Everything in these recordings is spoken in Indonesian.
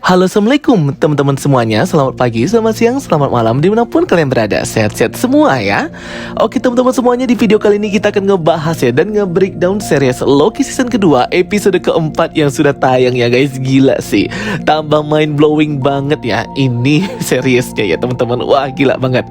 Halo, assalamualaikum teman-teman semuanya. Selamat pagi, selamat siang, selamat malam dimanapun kalian berada. Sehat-sehat semua ya. Oke teman-teman semuanya, di video kali ini kita akan ngebahas ya dan nge-breakdown series Loki season kedua episode keempat yang sudah tayang ya guys. Gila sih, tambah mind blowing banget ya ini seriesnya ya teman-teman. Wah gila banget.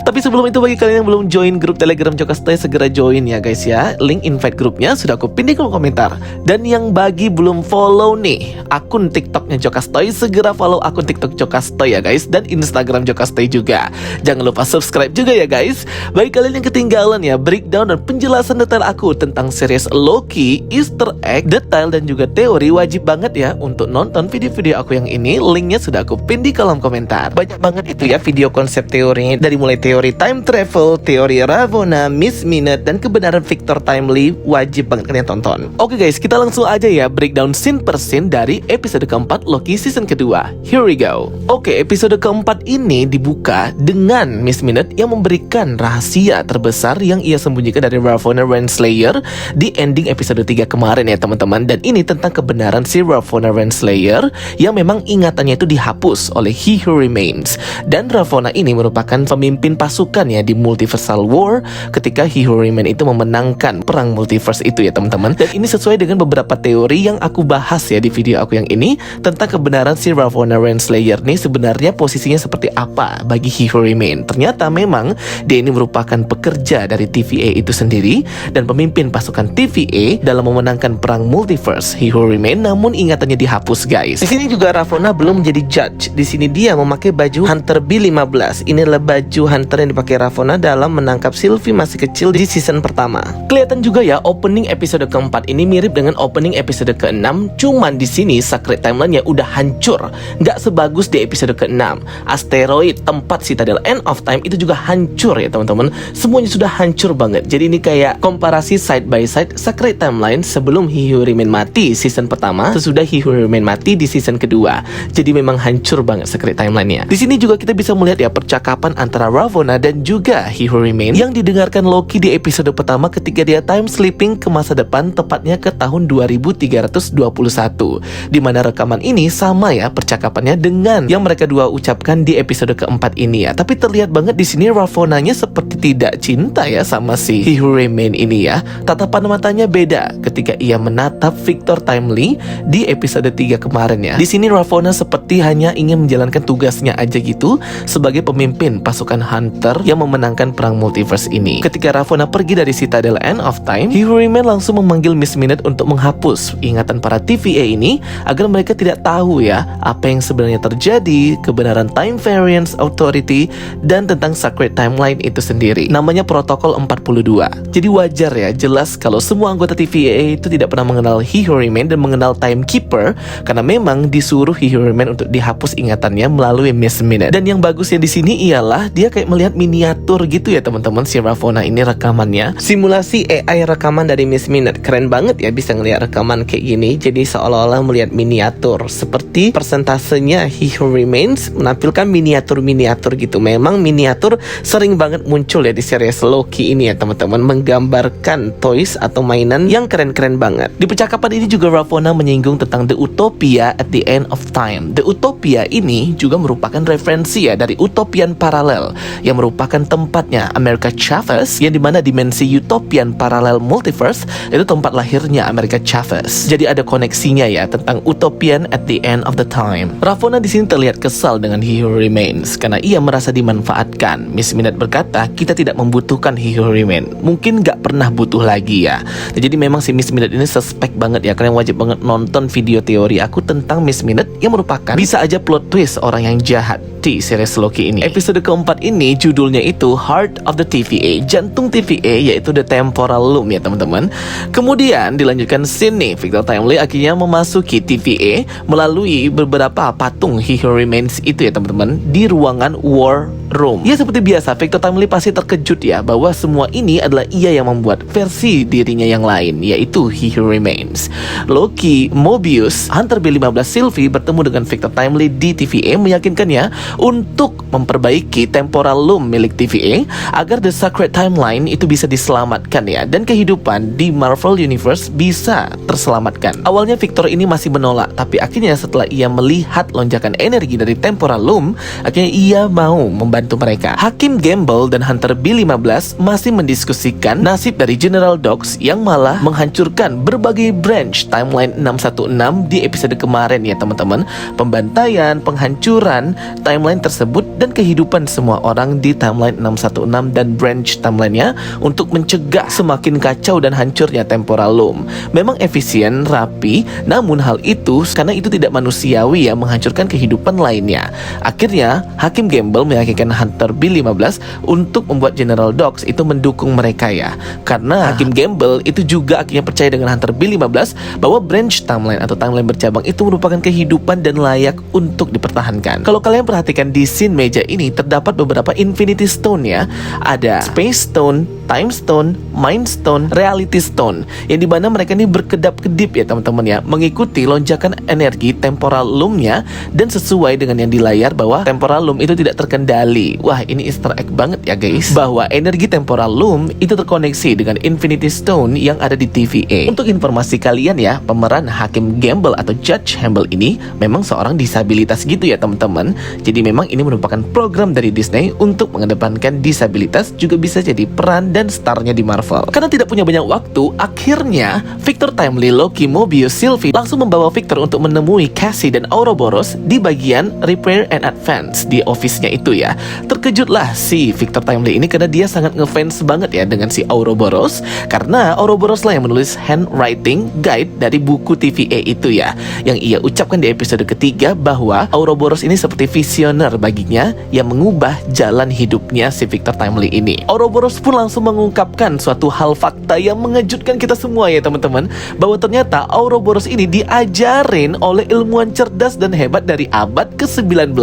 Tapi sebelum itu, bagi kalian yang belum join grup Telegram Cokastoy, segera join ya guys ya. Link invite grupnya sudah aku pin di kolom komentar. Dan yang bagi belum follow nih akun TikToknya Cokastoy, segera follow akun TikTok Cokastoy ya guys, dan Instagram Cokastoy juga. Jangan lupa subscribe juga ya guys. Bagi kalian yang ketinggalan ya breakdown dan penjelasan detail aku tentang series Loki, Easter egg, detail dan juga teori, wajib banget ya untuk nonton video-video aku yang ini. Linknya sudah aku pin di kolom komentar. Banyak banget itu ya video konsep teorinya, dari mulai teori time travel, teori Ravonna, Miss Minute, dan kebenaran Victor Timely. Wajib banget kalian tonton. Oke guys, kita langsung aja ya breakdown scene per scene dari episode keempat Loki season kedua. Here we go. Oke, episode keempat ini dibuka dengan Miss Minute yang memberikan rahasia terbesar yang ia sembunyikan dari Ravonna Renslayer di ending episode 3 kemarin ya teman-teman. Dan ini tentang kebenaran si Ravonna Renslayer yang memang ingatannya itu dihapus oleh He Who Remains. Dan Ravonna ini merupakan pemimpin pasukan ya di Multiversal War ketika He Who Remains itu memenangkan perang multiverse itu ya teman-teman. Dan ini sesuai dengan beberapa teori yang aku bahas ya di video aku yang ini tentang kebenaran si Ravonna Renslayer nih sebenarnya posisinya seperti apa bagi He Who Remains. Ternyata memang dia ini merupakan pekerja dari TVA itu sendiri dan pemimpin pasukan TVA dalam memenangkan perang multiverse He Who Remains, namun ingatannya dihapus guys. Di sini juga Ravonna belum menjadi judge. Di sini dia memakai baju Hunter B15. Ini adalah baju Hunter yang dipakai Ravonna dalam menangkap Sylvie masih kecil di season pertama. Kelihatan juga ya opening episode keempat ini mirip dengan opening episode ke-6, cuman di sini Sacred Timeline-nya udah hancur. Nggak sebagus di episode ke-6. Asteroid, tempat Citadel End of Time itu juga hancur ya teman-teman. Semuanya sudah hancur banget. Jadi ini kayak komparasi side by side Sacred Timeline sebelum He Who Remains mati season pertama, sesudah He Who Remains mati di season kedua. Jadi memang hancur banget Sacred Timeline-nya. Di sini juga kita bisa melihat ya percakapan antara Ravonna dan juga He Who Remains yang didengarkan Loki di episode pertama ketika dia time sleeping ke masa depan, tepatnya ke tahun 2321. Di mana rekaman ini sama ya percakapannya dengan yang mereka dua ucapkan di episode keempat ini ya. Tapi terlihat banget di sini Ravonna-nya seperti tidak cinta ya sama si He Who Remains ini ya. Tatapan matanya beda ketika ia menatap Victor Timely di episode 3 kemarin ya. Di sini Ravonna seperti hanya ingin menjalankan tugasnya aja gitu sebagai pemimpin pasukan Hunter yang memenangkan perang multiverse ini. Ketika Ravonna pergi dari Citadel End of Time, He Who Remains langsung memanggil Miss Minute untuk menghapus ingatan para TVA ini agar mereka tidak tahu ya apa yang sebenarnya terjadi, kebenaran Time Variance Authority, dan tentang Sacred Timeline itu sendiri. Namanya Protokol 42. Jadi wajar ya, jelas kalau semua anggota TVA itu tidak pernah mengenal He Who Remains dan mengenal Timekeeper karena memang disuruh He Who Remains untuk dihapus ingatannya melalui Miss Minute. Dan yang bagusnya di sini ialah dia kayak melihat miniatur gitu ya teman-teman, si Ravonna ini rekamannya. Simulasi AI rekaman dari Miss Minute. Keren banget ya bisa ngelihat rekaman kayak gini. Jadi seolah-olah melihat miniatur seperti persentasenya He Who Remains menampilkan miniatur-miniatur gitu. Memang miniatur sering banget muncul ya di series Loki ini ya teman-teman, menggambarkan toys atau mainan yang keren-keren banget. Di percakapan ini juga Ravonna menyinggung tentang The Utopia at the End of Time. The Utopia ini juga merupakan referensi ya dari Utopian Parallel yang merupakan tempatnya America Chavez, yang dimana dimensi Utopian Parallel Multiverse itu tempat lahirnya America Chavez. Jadi ada koneksinya ya tentang Utopian at the End of the Time. Ravonna di sini terlihat kesal dengan He Who Remains karena ia merasa dimanfaatkan. Miss Minute berkata, kita tidak membutuhkan He Who Remains. Mungkin gak pernah butuh lagi ya. Jadi memang si Miss Minute ini suspek banget ya. Kalian wajib banget nonton video teori aku tentang Miss Minute yang merupakan bisa aja plot twist orang yang jahat di series Loki ini. Episode keempat ini judulnya itu Heart of the TVA, jantung TVA, yaitu The Temporal Loom ya teman-teman. Kemudian dilanjutkan scene nih, Victor Timely akhirnya memasuki TVA melalui beberapa patung He Who Remains itu ya teman-teman di ruangan War room. Ya seperti biasa, Victor Timely pasti terkejut ya bahwa semua ini adalah ia yang membuat versi dirinya yang lain, yaitu He Who Remains. Loki, Mobius, Hunter B15, Sylvie bertemu dengan Victor Timely di TVA meyakinkannya untuk memperbaiki temporal loom milik TVA agar The Sacred Timeline itu bisa diselamatkan ya, dan kehidupan di Marvel Universe bisa terselamatkan. Awalnya Victor ini masih menolak, tapi akhirnya setelah ia melihat lonjakan energi dari temporal loom, akhirnya ia mau membantu mereka. Hakim Gamble dan Hunter B15 masih mendiskusikan nasib dari General Dogs yang malah menghancurkan berbagai branch timeline 616 di episode kemarin ya teman-teman. Pembantaian, penghancuran timeline tersebut dan kehidupan semua orang di timeline 616 dan branch timelinenya untuk mencegah semakin kacau dan hancurnya temporal loom. Memang efisien, rapi, namun hal itu karena itu tidak manusiawi ya, menghancurkan kehidupan lainnya. Akhirnya Hakim Gamble meyakinkan Hunter B15 untuk membuat General Dogs itu mendukung mereka ya, karena Hakim Gamble itu juga akhirnya percaya dengan Hunter B15 bahwa branch timeline atau timeline bercabang itu merupakan kehidupan dan layak untuk dipertahankan. Kalau kalian perhatikan di scene meja ini terdapat beberapa Infinity Stone ya. Ada Space Stone, Time Stone, Mind Stone, Reality Stone, yang dimana mereka ini berkedap-kedip ya teman-teman ya, mengikuti lonjakan energi temporal loom-nya dan sesuai dengan yang di layar bahwa temporal loom itu tidak terkendali. Wah, ini Easter egg banget ya guys, bahwa energi temporal loom itu terkoneksi dengan Infinity Stone yang ada di TVA. Untuk informasi kalian ya, pemeran Hakim Gamble atau Judge Hamble ini memang seorang disabilitas gitu ya teman-teman. Jadi memang ini merupakan program dari Disney untuk mengedepankan disabilitas, juga bisa jadi peran dan starnya di Marvel. Karena tidak punya banyak waktu, akhirnya Victor Timely, Loki, Mobius, Sylvie langsung membawa Victor untuk menemui Cassie dan Ouroboros di bagian Repair and Advance di office-nya itu ya. Terkejutlah si Victor Timely ini karena dia sangat ngefans banget ya dengan si Ouroboros, karena Ouroboros lah yang menulis handwriting guide dari buku TVA itu ya, yang ia ucapkan di episode ketiga bahwa Ouroboros ini seperti visioner baginya yang mengubah jalan hidupnya si Victor Timely ini. Ouroboros pun langsung mengungkapkan suatu hal fakta yang mengejutkan kita semua ya teman-teman, bahwa ternyata Ouroboros ini diajarin oleh ilmuwan cerdas dan hebat dari abad ke-19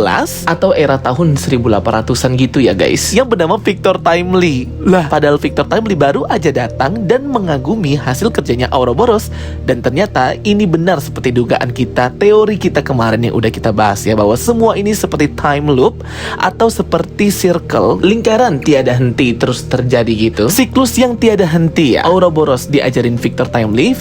atau era tahun 1800-an gitu ya guys, yang bernama Victor Timely. Lah, padahal Victor Timely baru aja datang dan mengagumi hasil kerjanya Ouroboros, dan ternyata ini benar seperti dugaan kita, teori kita kemarin yang udah kita bahas ya, bahwa semua ini seperti time loop atau seperti circle, lingkaran tiada henti terus terjadi gitu, siklus yang tiada henti ya. Ouroboros diajarin Victor Timely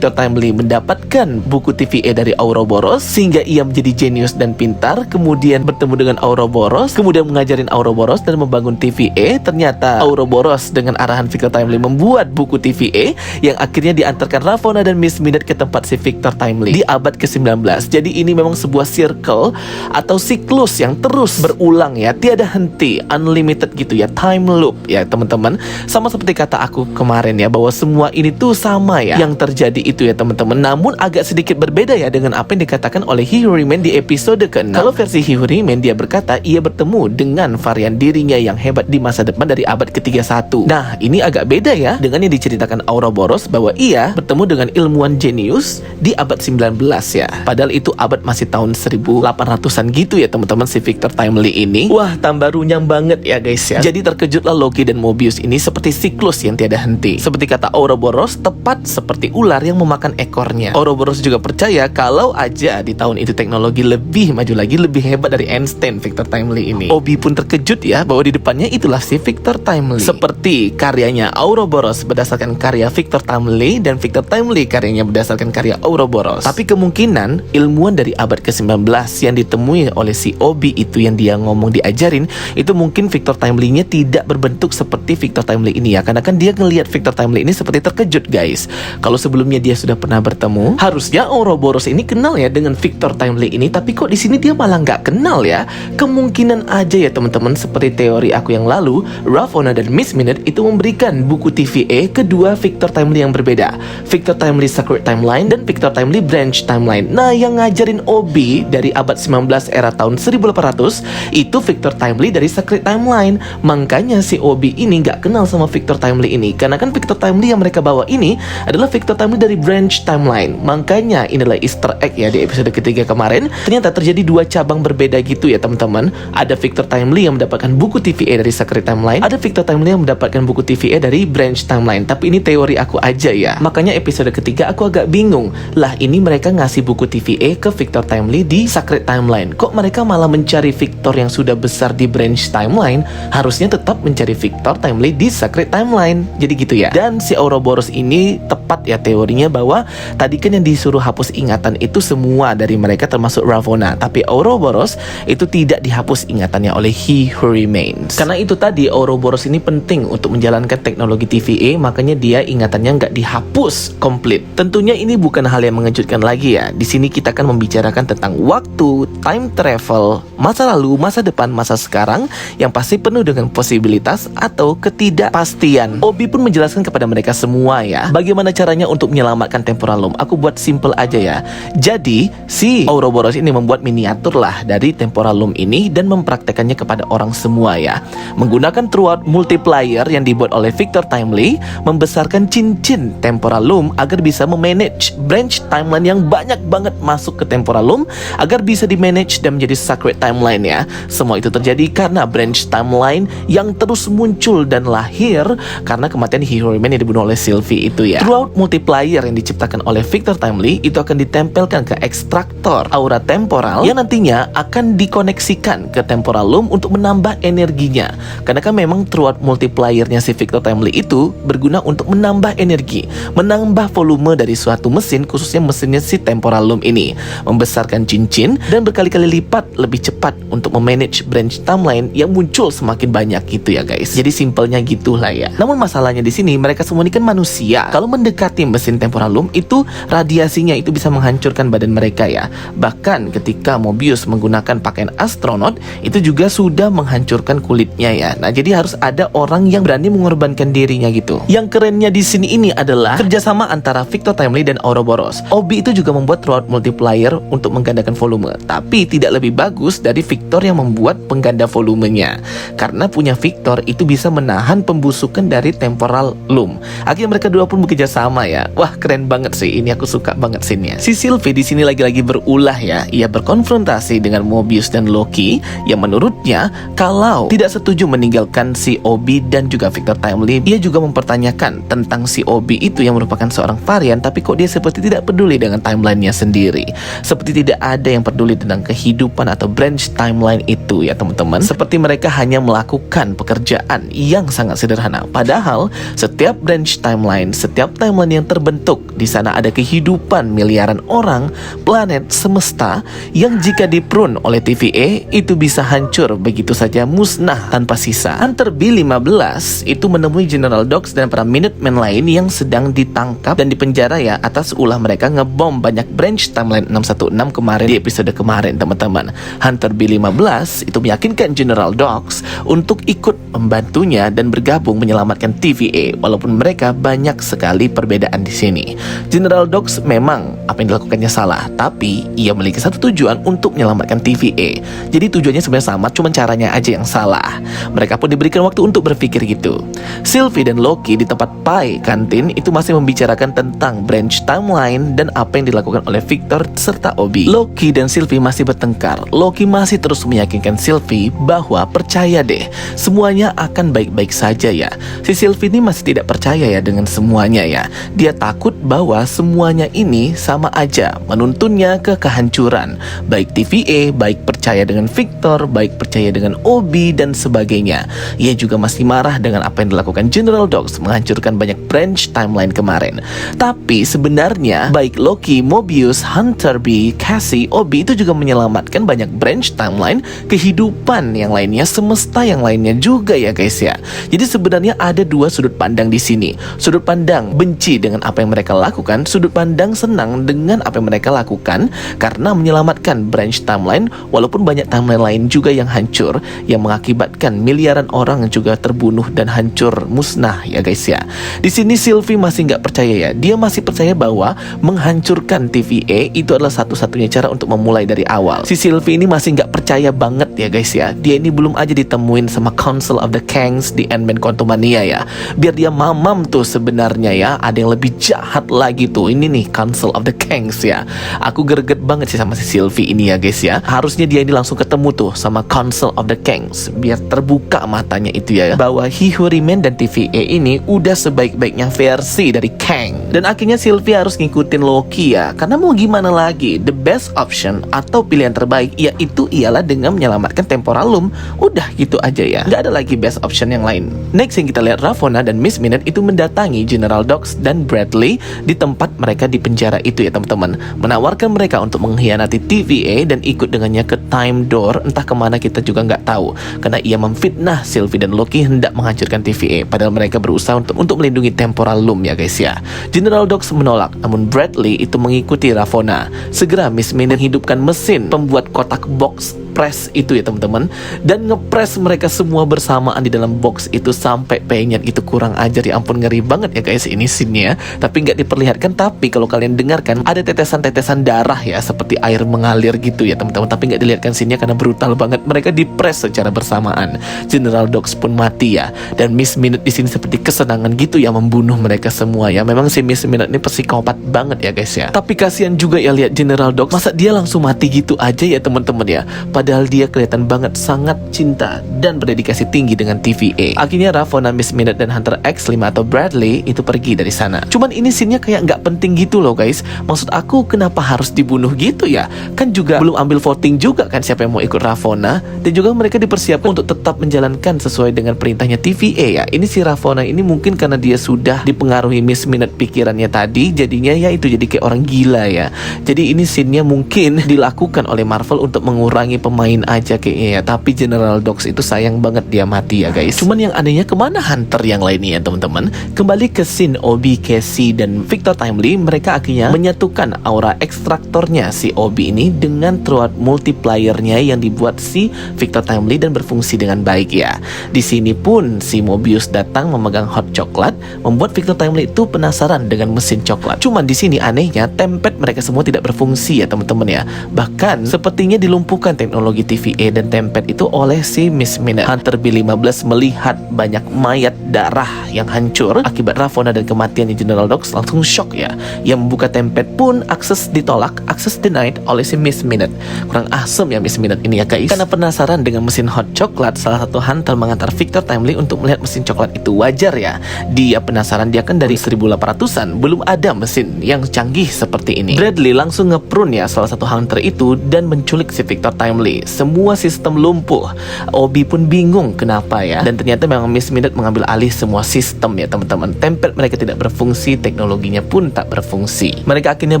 mendapatkan buku TVA dari Ouroboros sehingga ia menjadi jenius dan pintar, kemudian bertemu dengan Ouroboros, kemudian mengajarin Ouroboros dan membangun TVA. Ternyata Ouroboros dengan arahan Victor Timely membuat buku TVA yang akhirnya diantarkan Ravonna dan Miss Minute ke tempat si Victor Timely di abad ke-19. Jadi ini memang sebuah circle atau siklus yang terus berulang ya, tiada henti, unlimited gitu ya, time loop ya teman-teman. Sama seperti kata aku kemarin ya, bahwa semua ini tuh sama ya yang terjadi itu ya teman-teman. Namun agak sedikit berbeda ya dengan apa yang dikatakan oleh He Who Remains di episode ke-6. Kalau versi He Who Remains, dia berkata ia bertemu dengan varian dirinya yang hebat di masa depan dari abad ke-31. Nah, ini agak beda ya dengan yang diceritakan Ouroboros bahwa ia bertemu dengan ilmuwan jenius di abad 19 ya. Padahal itu abad masih tahun 1800-an gitu ya teman-teman si Victor Timely ini. Wah, tambah runyam banget ya guys ya. Jadi terkejutlah Loki dan Mobius ini seperti siklus yang tiada henti. Seperti kata Ouroboros, tepat seperti ular yang memakan ekornya. Ouroboros juga percaya kalau aja di tahun itu teknologi lebih maju lagi, lebih hebat dari Einstein Victor Timely ini. Obi pun terkejut ya bahwa di depannya itulah si Victor Timely. Seperti karyanya Ouroboros berdasarkan karya Victor Timely dan Victor Timely karyanya berdasarkan karya Ouroboros. Tapi kemungkinan ilmuwan dari abad ke-19 yang ditemui oleh si Obi itu yang dia ngomong diajarin, itu mungkin Victor Timely-nya tidak berbentuk seperti Victor Timely ini ya, karena kan dia ngelihat Victor Timely ini seperti terkejut guys. Kalau sebelumnya dia sudah pernah bertemu, harusnya Ouroboros ini kenal ya dengan Victor Timely ini, tapi kok di sini dia malah nggak kenal ya. Kemungkinan aja ya teman-teman, seperti teori aku yang lalu, Ravonna dan Miss Minute itu memberikan buku TVA kedua Victor Timely yang berbeda, Victor Timely Sacred Timeline dan Victor Timely Branch Timeline. Nah, yang ngajarin Obi dari abad 19 era tahun 1800 itu Victor Timely dari Sacred Timeline. Makanya si Obi ini nggak kenal sama Victor Timely ini, karena kan Victor Timely yang mereka bawa ini adalah Victor Timely dari Branch Timeline. Makanya inilah Easter egg ya di episode ketiga kemarin. Ternyata terjadi dua cabang berbeda gitu ya teman-teman. Ada Victor Timely Sylvie yang mendapatkan buku TVA dari Sacred Timeline, ada Victor Timely yang mendapatkan buku TVA dari Branch Timeline. Tapi ini teori aku aja ya. Makanya episode ketiga aku agak bingung. Lah ini mereka ngasih buku TVA ke Victor Timely di Sacred Timeline. Kok mereka malah mencari Victor yang sudah besar di Branch Timeline? Harusnya tetap mencari Victor Timely di Sacred Timeline. Jadi gitu ya. Dan si Ouroboros ini tepat ya teorinya bahwa tadi kan yang disuruh hapus ingatan itu semua dari mereka termasuk Ravonna. Tapi Ouroboros itu tidak dihapus ingatannya oleh He Who Remains. Karena itu tadi Ouroboros ini penting untuk menjalankan teknologi TVA, makanya dia ingatannya nggak dihapus komplit. Tentunya ini bukan hal yang mengejutkan lagi ya. Di sini kita akan membicarakan tentang waktu, time travel, masa lalu, masa depan, masa sekarang yang pasti penuh dengan posibilitas atau ketidakpastian. Obi pun menjelaskan kepada mereka semua ya, bagaimana caranya untuk menyelamatkan Temporal Loom. Aku buat simple aja ya. Jadi si Ouroboros ini membuat miniatur lah dari Temporal Loom ini dan mempraktekannya kepada orang semua ya. Menggunakan throughout multiplier yang dibuat oleh Victor Timely, membesarkan cincin Temporal Loom agar bisa memanage branch timeline yang banyak banget masuk ke Temporal Loom agar bisa dimanage dan menjadi Sacred Timeline ya. Semua itu terjadi karena branch timeline yang terus muncul dan lahir karena kematian He Who Remains yang dibunuh oleh Sylvie itu ya. Throughout multiplier yang diciptakan oleh Victor Timely itu akan ditempelkan ke ekstraktor aura temporal yang nantinya akan dikoneksikan ke Temporal Loom untuk menambah energinya. Karena kan memang throughout multipliernya si Victor Timely itu berguna untuk menambah energi, menambah volume dari suatu mesin, khususnya mesinnya si Temporal Loom ini, membesarkan cincin dan berkali-kali lipat lebih cepat untuk memanage branch timeline yang muncul semakin banyak gitu ya guys. Jadi simpelnya gitulah ya. Namun masalahnya di sini mereka semua ini kan manusia. Kalau mendekati mesin Temporal Loom itu radiasinya itu bisa menghancurkan badan mereka ya. Bahkan ketika Mobius menggunakan pakaian astronot itu juga sudah menghancurkan kulitnya ya. Nah jadi harus ada orang yang berani mengorbankan dirinya gitu. Yang kerennya di sini ini adalah kerjasama antara Victor Timely dan Ouroboros. Obi itu juga membuat throughout multiplier untuk menggandakan volume, tapi tidak lebih bagus dari Victor yang membuat pengganda volumenya. Karena punya Victor itu bisa menahan pembusukan dari Temporal Loom. Akhirnya mereka dua pun bekerja sama ya. Wah keren banget sih, ini aku suka banget scene-nya. Si Sylvie di sini lagi-lagi berulah ya. Ia berkonfrontasi dengan Mobius dan Loki yang menurutnya kalau tidak setuju meninggalkan si Obi dan juga Victor Timely. Ia juga mempertanyakan tentang si Obi itu yang merupakan seorang varian, tapi kok dia seperti tidak peduli dengan timelinenya sendiri. Seperti tidak ada yang peduli tentang kehidupan atau branch timeline itu ya teman-teman. Seperti mereka hanya melakukan pekerjaan yang sangat sederhana. Padahal setiap branch timeline, setiap timeline yang terbentuk, di sana ada kehidupan miliaran orang, planet, semesta yang jika diprune oleh TVA itu bisa hancur begitu saja, musnah tanpa sisa. Hunter B-15 itu menemui General Dox dan para Minutemen lain yang sedang ditangkap dan dipenjara ya atas ulah mereka ngebom banyak branch timeline 616 kemarin di episode kemarin teman-teman. Hunter B-15 itu meyakinkan General Dox untuk ikut membantunya dan bergabung menyelamatkan TVA walaupun mereka banyak sekali perbedaan di sini. General Dox memang apa yang dilakukannya salah, tapi ia memiliki satu tujuan untuk menyelamatkan TVA. Jadi tujuannya sebenarnya sama, cuma caranya aja yang salah. Mereka pun diberikan waktu untuk berpikir gitu. Sylvie dan Loki di tempat Pai kantin itu masih membicarakan tentang branch timeline dan apa yang dilakukan oleh Victor serta Obi. Loki dan Sylvie masih bertengkar. Loki masih terus meyakinkan Sylvie bahwa percaya deh, semuanya akan baik-baik saja ya. Si Sylvie ini masih tidak percaya ya dengan semuanya ya. Dia takut bahwa semuanya ini sama aja menuntunnya ke kehancuran. Baik TVA, baik percaya dengan Victor, baik percaya dengan Obi dan sebagainya. Ia juga masih marah dengan apa yang dilakukan General Dox menghancurkan banyak branch timeline kemarin. Tapi sebenarnya baik Loki, Mobius, Hunter B, Cassie, Obi itu juga menyelamatkan banyak branch timeline, kehidupan yang lainnya, semesta yang lainnya juga ya guys ya. Jadi sebenarnya ada dua sudut pandang di sini. Sudut pandang benci dengan apa yang mereka lakukan, sudut pandang senang dengan apa yang mereka lakukan karena menyelamatkan branch timeline walaupun banyak timeline lain juga yang hancur, yang mengakibatkan miliaran orang juga terbunuh dan hancur musnah ya guys ya. Di sini Sylvie masih nggak percaya ya. Dia masih percaya bahwa menghancurkan TVA itu adalah satu-satunya cara untuk memulai dari awal. Si Sylvie ini masih nggak percaya banget ya guys ya. Dia ini belum aja ditemuin sama Council of the Kangs di Ant-Man Quantumania ya. Biar dia mamam tuh sebenarnya ya. Ada yang lebih jahat lagi tuh. Ini nih Council of the Kangs ya. Aku greget banget sih sama si Sylvie ini ya guys ya. Harusnya dia ini langsung ketemu tuh sama Council Castle of the Kings, biar terbuka matanya itu ya, bahwa He Who Remains dan TVA ini udah sebaik-baiknya versi dari Kang. Dan akhirnya Sylvie harus ngikutin Loki ya, karena mau gimana lagi, the best option atau pilihan terbaik yaitu ialah dengan menyelamatkan Temporalum. Udah gitu aja ya, nggak ada lagi best option yang lain. Next yang kita lihat, Ravonna dan Miss Minute itu mendatangi General Dox dan Bradley di tempat mereka di penjara itu ya teman-teman, menawarkan mereka untuk mengkhianati TVA dan ikut dengannya ke Time Door, entah kemana kita juga nggak tahu, karena ia memfitnah Sylvie dan Loki hendak menghancurkan TVA, padahal mereka berusaha untuk melindungi Temporalum ya guys ya. General Dox menolak, namun Bradley itu mengikuti Ravonna. Segera Miss Minute menghidupkan mesin pembuat kotak box press itu ya teman-teman, dan ngepres mereka semua bersamaan di dalam box itu sampai penyet gitu, kurang ajar ya ampun, ngeri banget ya guys ini scene-nya. Tapi nggak diperlihatkan, tapi kalau kalian dengarkan ada tetesan-tetesan darah ya, seperti air mengalir gitu ya teman-teman, tapi nggak dilihatkan scene-nya karena brutal banget. Mereka dipres secara bersamaan. General Dox pun mati ya, dan Miss Minute di sini seperti kesenangan gitu ya membunuh mereka semua ya. Memang si Miss Minute ini psikopat banget ya guys ya. Tapi kasihan juga ya lihat General Dox, masa dia langsung mati gitu aja ya teman-teman ya. Padahal dia kelihatan banget sangat cinta dan berdedikasi tinggi dengan TVA. Akhirnya Ravonna, Miss Minute dan Hunter X5 atau Bradley itu pergi dari sana. Cuman ini scene-nya kayak nggak penting gitu loh guys. Maksud aku kenapa harus dibunuh gitu ya? Kan juga belum ambil voting juga kan siapa yang mau ikut Ravonna. Dan juga mereka dipersiapkan untuk tetap menjalankan sesuai dengan perintahnya TVA ya. Ini si Ravonna ini mungkin karena dia sudah dipengaruhi Miss Minute pikirannya tadi, jadinya ya itu jadi kayak orang gila ya. Jadi ini scene-nya mungkin dilakukan oleh Marvel untuk mengurangi main aja kayaknya ya. Tapi General Dox itu sayang banget dia mati ya guys. Cuman yang anehnya kemana Hunter yang lainnya ya teman-teman? Kembali ke scene Obi, Casey dan Victor Timely, mereka akhirnya menyatukan aura ekstraktornya si Obi ini dengan throat multipliernya yang dibuat si Victor Timely dan berfungsi dengan baik ya. Di sini pun si Mobius datang memegang hot coklat, membuat Victor Timely itu penasaran dengan mesin coklat. Cuman di sini anehnya tempad mereka semua tidak berfungsi ya teman-teman ya. Bahkan sepertinya dilumpuhkan teknologi TVA dan tempad itu oleh si Miss Minute. Hunter B15 melihat banyak mayat darah yang hancur akibat Ravonna dan kematiannya General Dox, langsung shock ya. Yang membuka tempad pun akses ditolak, akses denied oleh si Miss Minute. Kurang asem ya Miss Minute ini ya guys. Karena penasaran dengan mesin hot coklat, salah satu Hunter mengantar Victor Timely untuk melihat mesin coklat itu. Wajar ya, dia penasaran, dia kan dari 1800-an belum ada mesin yang canggih seperti ini. Bradley langsung ngeprun ya salah satu Hunter itu dan menculik si Victor Timely. Semua sistem lumpuh. Obi pun bingung kenapa ya. Dan ternyata memang Miss Minute mengambil alih semua sistem ya teman-teman. Tempad mereka tidak berfungsi, teknologinya pun tak berfungsi. Mereka akhirnya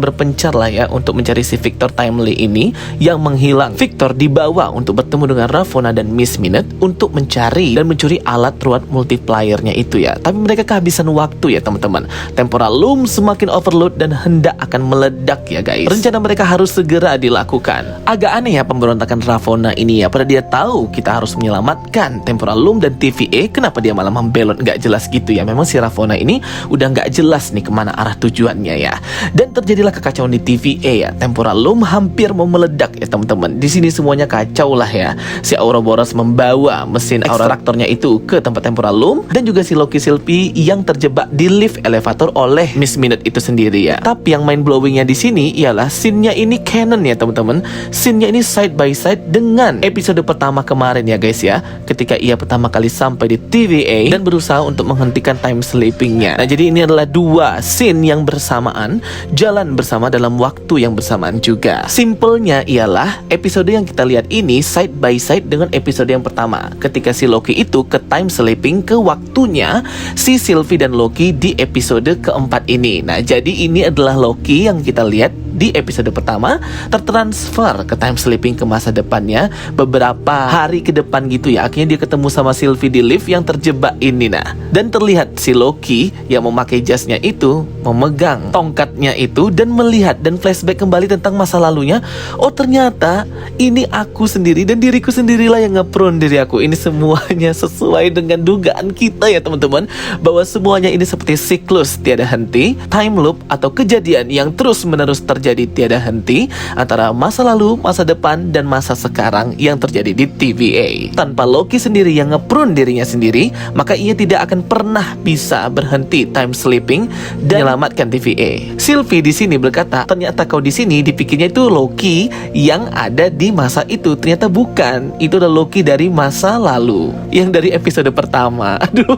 berpencar lah ya untuk mencari si Victor Timely ini yang menghilang. Victor dibawa untuk bertemu dengan Ravonna dan Miss Minute untuk mencari dan mencuri alat throat multipliernya itu ya. Tapi mereka kehabisan waktu ya teman-teman. Temporalum semakin overload dan hendak akan meledak ya guys. Rencana mereka harus segera dilakukan. Agak aneh ya pemberontakan Ravonna ini ya, pada dia tahu kita harus menyelamatkan Temporalum dan TVA, kenapa dia malah membelot nggak jelas gitu ya. Memang si Ravonna ini udah nggak jelas nih kemana arah tujuannya ya. Dan terjadilah kekacauan di TVA ya. Temporalum hampir mau meledak ya teman-teman. Di sini semuanya kacau lah ya. Si Ouroboros membawa mesin ekstraktornya itu ke tempat Temporalum, dan juga si Loki Sylvie yang terjebak di lift elevator oleh Miss Minute itu sendiri ya. Tapi yang mind blowingnya di sini ialah scene-nya ini canon ya teman-teman. Scene-nya ini side by side dengan episode pertama kemarin ya guys ya, ketika ia pertama kali sampai di TVA dan berusaha untuk menghentikan time sleepingnya. Nah jadi ini adalah dua scene yang bersamaan, jalan bersama dalam waktu yang bersamaan juga. Simpelnya ialah episode yang kita lihat ini side by side dengan episode yang pertama, ketika si Loki itu ke time sleeping ke waktunya si Sylvie dan Loki di episode keempat ini. Nah jadi ini adalah Loki yang kita lihat di episode pertama tertransfer ke time sleeping ke masa depannya beberapa hari ke depan gitu ya. Akhirnya dia ketemu sama Sylvie di lift yang terjebak ini. Nah, dan terlihat si Loki yang memakai jasnya itu memegang tongkatnya itu dan melihat dan flashback kembali tentang masa lalunya. Oh ternyata ini aku sendiri dan diriku sendirilah yang ngeprune diri aku. Ini semuanya sesuai dengan dugaan kita ya teman-teman, bahwa semuanya ini seperti siklus tiada henti, time loop atau kejadian yang terus menerus terjadi terjadi tiada henti antara masa lalu, masa depan, dan masa sekarang yang terjadi di TVA. Tanpa Loki sendiri yang ngeprune dirinya sendiri, maka ia tidak akan pernah bisa berhenti time sleeping dan menyelamatkan TVA. Sylvie di sini berkata, ternyata kau di sini dipikirnya itu Loki yang ada di masa itu, ternyata bukan. Itu adalah Loki dari masa lalu, yang dari episode pertama. Aduh,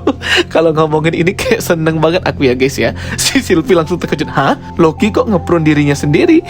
kalau ngomongin ini kayak seneng banget aku ya guys ya. Si Sylvie langsung terkejut, hah? Loki kok ngeprune dirinya sendiri?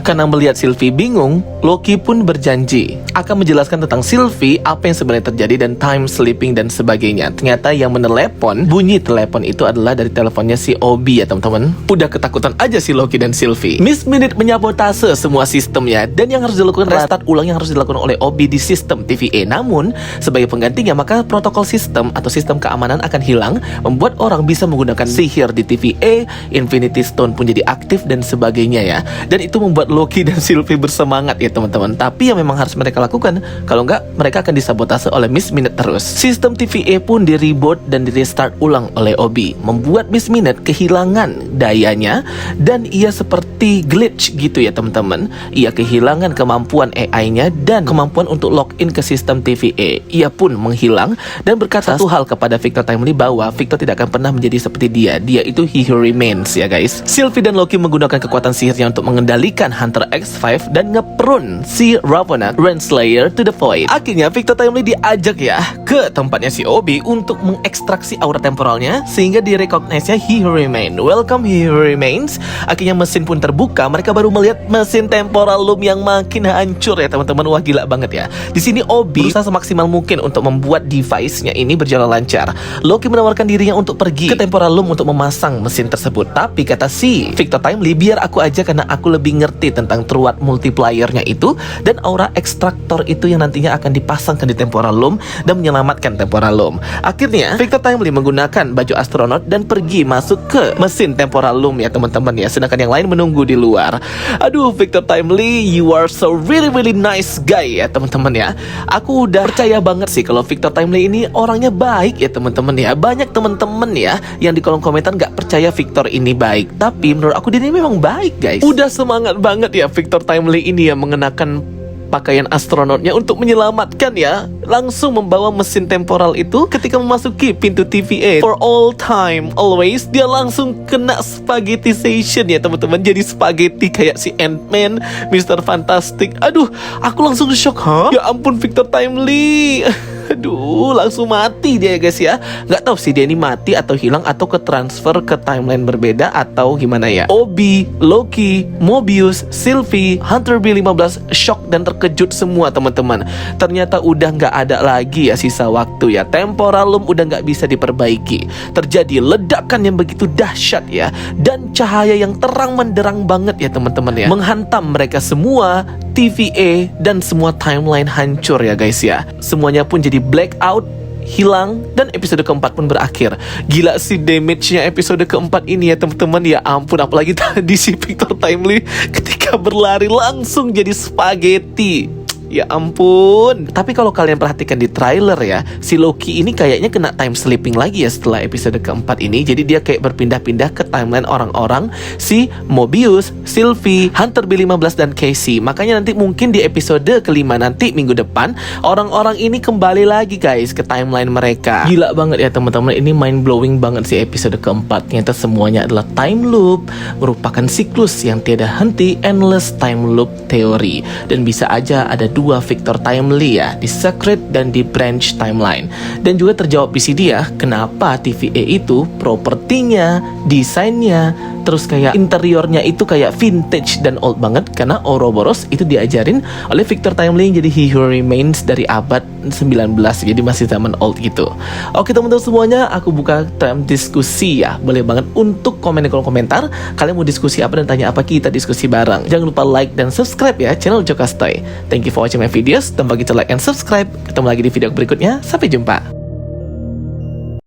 Karena melihat Sylvie bingung, Loki pun berjanji akan menjelaskan tentang Sylvie, apa yang sebenarnya terjadi dan time sleeping dan sebagainya. Ternyata yang menelepon, bunyi telepon itu adalah dari teleponnya si Obi ya teman-teman. Udah ketakutan aja si Loki dan Sylvie. Miss Minute menyabotase semua sistemnya, dan yang harus dilakukan restart ulang yang harus dilakukan oleh Obi di sistem TVA. Namun sebagai penggantinya, maka protokol sistem atau sistem keamanan akan hilang, membuat orang bisa menggunakan sihir di TVA. Infinity Stone pun jadi aktif dan sebagainya ya. Dan itu membuat Loki dan Sylvie bersemangat ya teman-teman. Tapi yang memang harus mereka lakukan, kalau enggak mereka akan disabotase oleh Miss Minute terus. Sistem TVA pun di reboot dan di restart ulang oleh Obi, membuat Miss Minute kehilangan dayanya dan ia seperti glitch gitu ya teman-teman. Ia kehilangan kemampuan AI-nya dan kemampuan untuk login ke sistem TVA. Ia pun menghilang dan berkata satu hal kepada Victor Timely, bahwa Victor tidak akan pernah menjadi seperti dia. Dia itu he who remains ya guys. Sylvie dan Loki menggunakan kekuatan sihirnya untuk mengendalikan Hunter X5 dan ngeprune si Ravonna Renslayer to the void. Akhirnya Victor Timely diajak ya ke tempatnya si Obi untuk mengekstraksi aura temporalnya sehingga direcognize-nya he who remains. Welcome he who remains. Akhirnya mesin pun terbuka. Mereka baru melihat mesin temporal loom yang makin hancur ya teman-teman. Wah gila banget ya. Di sini Obi berusaha semaksimal mungkin untuk membuat device-nya ini berjalan lancar. Loki menawarkan dirinya untuk pergi ke temporal loom untuk memasang mesin tersebut. Tapi kata si Victor Timely, biar aku aja karena aku lebih ngerti tentang truat multiplier-nya itu dan aura ekstraktor itu yang nantinya akan dipasangkan di temporal loom dan menyelamatkan temporal loom. Akhirnya Victor Timely menggunakan baju astronot dan pergi masuk ke mesin temporal loom ya teman-teman ya. Sedangkan yang lain menunggu di luar. Aduh Victor Timely, you are so really nice guy ya teman-teman ya. Aku udah percaya banget sih kalau Victor Timely ini orangnya baik ya teman-teman ya. Banyak teman-teman ya yang di kolom komentar nggak percaya Victor ini baik, tapi menurut aku dia ini memang baik guys. Udah semangat banget ya Victor Timely ini ya mengenakan pakaian astronotnya untuk menyelamatkan ya. Langsung membawa mesin temporal itu ketika memasuki pintu TVA. For all time, always, dia langsung kena spaghettization ya teman-teman. Jadi spaghetti kayak si Ant-Man, Mr. Fantastic. Aduh, aku langsung shock. Ya ampun Victor Timely. Aduh, langsung mati dia guys ya. Nggak tahu sih dia ini mati atau hilang atau ke transfer ke timeline berbeda atau gimana ya. Obi, Loki, Mobius, Sylvie, Hunter B15 shock dan terkejut semua teman-teman. Ternyata udah nggak ada lagi ya sisa waktu ya. Temporal loom udah nggak bisa diperbaiki. Terjadi ledakan yang begitu dahsyat ya, dan cahaya yang terang menderang banget ya teman-teman ya, menghantam mereka semua. TVA dan semua timeline hancur ya guys ya. Semuanya pun jadi blackout, hilang, dan episode keempat pun berakhir. Gila sih damage-nya episode keempat ini ya teman-teman. Ya ampun, apalagi tadi si Victor Timely ketika berlari langsung jadi spaghetti. Ya ampun. Tapi kalau kalian perhatikan di trailer ya, si Loki ini kayaknya kena time sleeping lagi ya setelah episode keempat ini. Jadi dia kayak berpindah-pindah ke timeline orang-orang si Mobius, Sylvie, Hunter B15 dan Casey. Makanya nanti mungkin di episode kelima nanti minggu depan orang-orang ini kembali lagi guys ke timeline mereka. Gila banget ya teman-teman. Ini mind blowing banget sih episode keempat. Ternyata semuanya adalah time loop, merupakan siklus yang tiada henti, endless time loop teori. Dan bisa aja ada dua Victor Timely ya, di Secret dan di Branch Timeline. Dan juga terjawab di sini ya, kenapa TVA itu propertinya, desainnya, terus kayak interiornya itu kayak vintage dan old banget, karena Ouroboros itu diajarin oleh Victor Timely yang jadi He Who Remains dari abad 19, jadi masih zaman old gitu. Oke teman-teman semuanya, aku buka time diskusi ya. Boleh banget untuk komen di kolom komentar, kalian mau diskusi apa dan tanya apa, kita diskusi bareng. Jangan lupa like dan subscribe ya channel Jokastoy. Thank you for watching my videos. Don't forget to like and subscribe. Ketemu lagi di video berikutnya. Sampai jumpa.